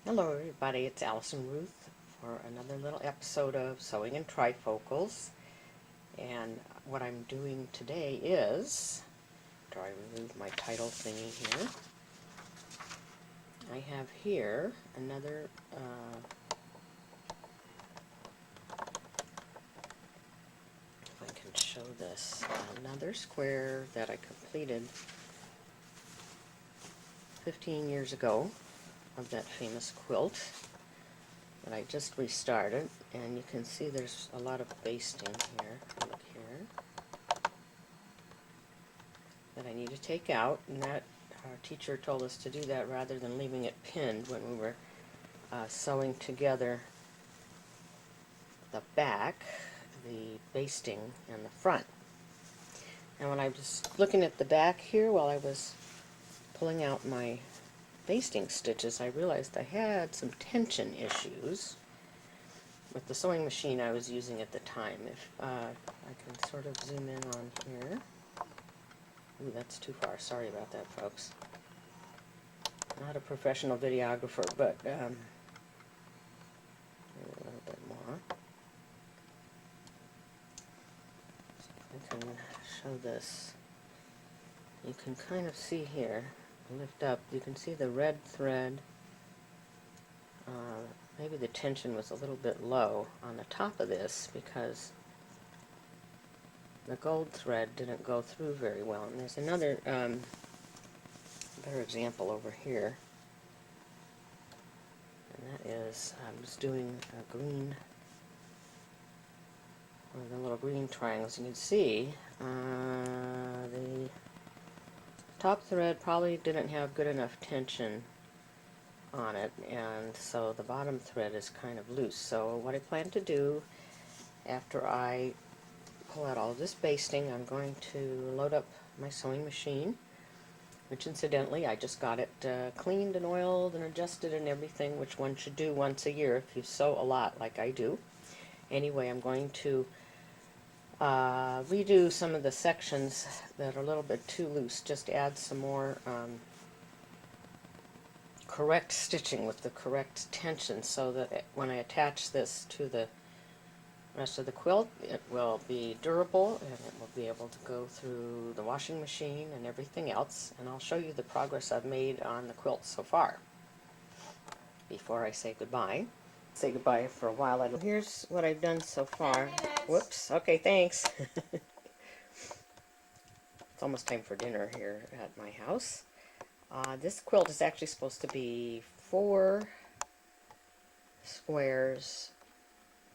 Hello everybody, it's Allison Ruth for another little episode of Sewing in Trifocals. And what I'm doing today is, after I remove my title thingy here, I have here another if I can show this, another square that I completed 15 years ago of that famous quilt that I just restarted, and you can see there's a lot of basting here. Look here, that I need to take out, and that our teacher told us to do that rather than leaving it pinned when we were sewing together the back, the basting, and the front. And when I was looking at the back here while I was pulling out my basting stitches, I realized I had some tension issues with the sewing machine I was using at the time. If I can sort of zoom in on here. Ooh, that's too far. Sorry about that, folks. Not a professional videographer, but a little bit more. So if I can show this, you can kind of see here, lift up, you can see the red thread. Maybe the tension was a little bit low on the top of this because the gold thread didn't go through very well. And there's another better example over here, and that is I was doing a green, one of the little green triangles. You can see the top thread probably didn't have good enough tension on it, and so the bottom thread is kind of loose. So what I plan to do after I pull out all of this basting, I'm going to load up my sewing machine, which incidentally I just got it cleaned and oiled and adjusted and everything, which one should do once a year if you sew a lot like I do. Anyway, I'm going to redo some of the sections that are a little bit too loose, just add some more correct stitching with the correct tension, so that when I attach this to the rest of the quilt, it will be durable and it will be able to go through the washing machine and everything else. And I'll show you the progress I've made on the quilt so far before I say goodbye. Say goodbye for a while. Here's what I've done so far. Whoops. Okay, thanks. It's almost time for dinner here at my house. This quilt is actually supposed to be 4 squares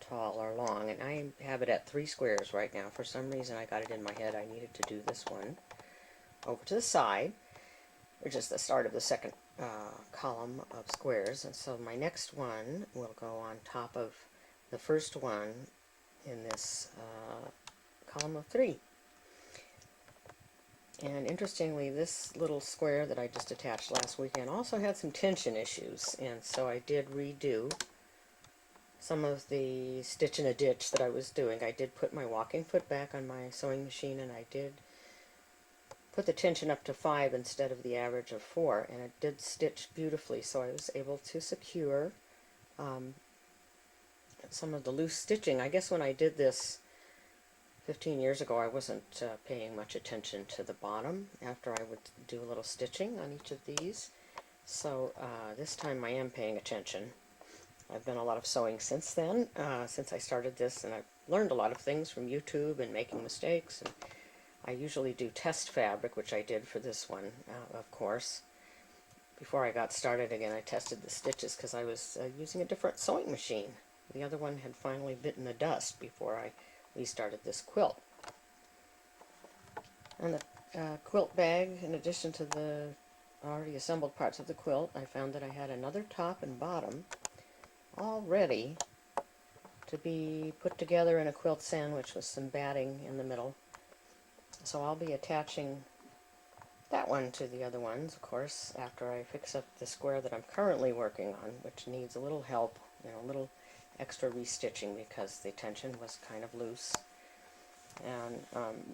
tall or long, and I have it at 3 squares right now. For some reason I got it in my head I needed to do this one over to the side, which is the start of the second column of squares, and so my next one will go on top of the first one in this column of 3. And interestingly, this little square that I just attached last weekend also had some tension issues, and so I did redo some of the stitch in a ditch that I was doing. I did put my walking foot back on my sewing machine, and I did put the tension up to 5 instead of the average of 4, and it did stitch beautifully, so I was able to secure some of the loose stitching. I guess when I did this 15 years ago, I wasn't paying much attention to the bottom after I would do a little stitching on each of these. So this time I am paying attention. I've done a lot of sewing since then, since I started this, and I've learned a lot of things from YouTube and making mistakes. And I usually do test fabric, which I did for this one, of course. Before I got started again, I tested the stitches because I was using a different sewing machine. The other one had finally bitten the dust before I restarted this quilt. And the quilt bag, in addition to the already assembled parts of the quilt, I found that I had another top and bottom all ready to be put together in a quilt sandwich with some batting in the middle. So I'll be attaching that one to the other ones, of course, after I fix up the square that I'm currently working on, which needs a little help, a little extra restitching because the tension was kind of loose. And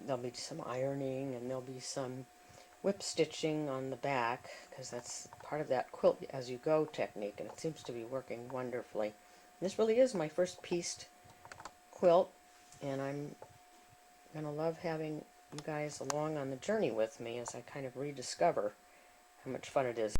there'll be some ironing, and there'll be some whip stitching on the back, because that's part of that quilt as you go technique, and it seems to be working wonderfully. This really is my first pieced quilt, and I'm going to love having you guys along on the journey with me as I kind of rediscover how much fun it is.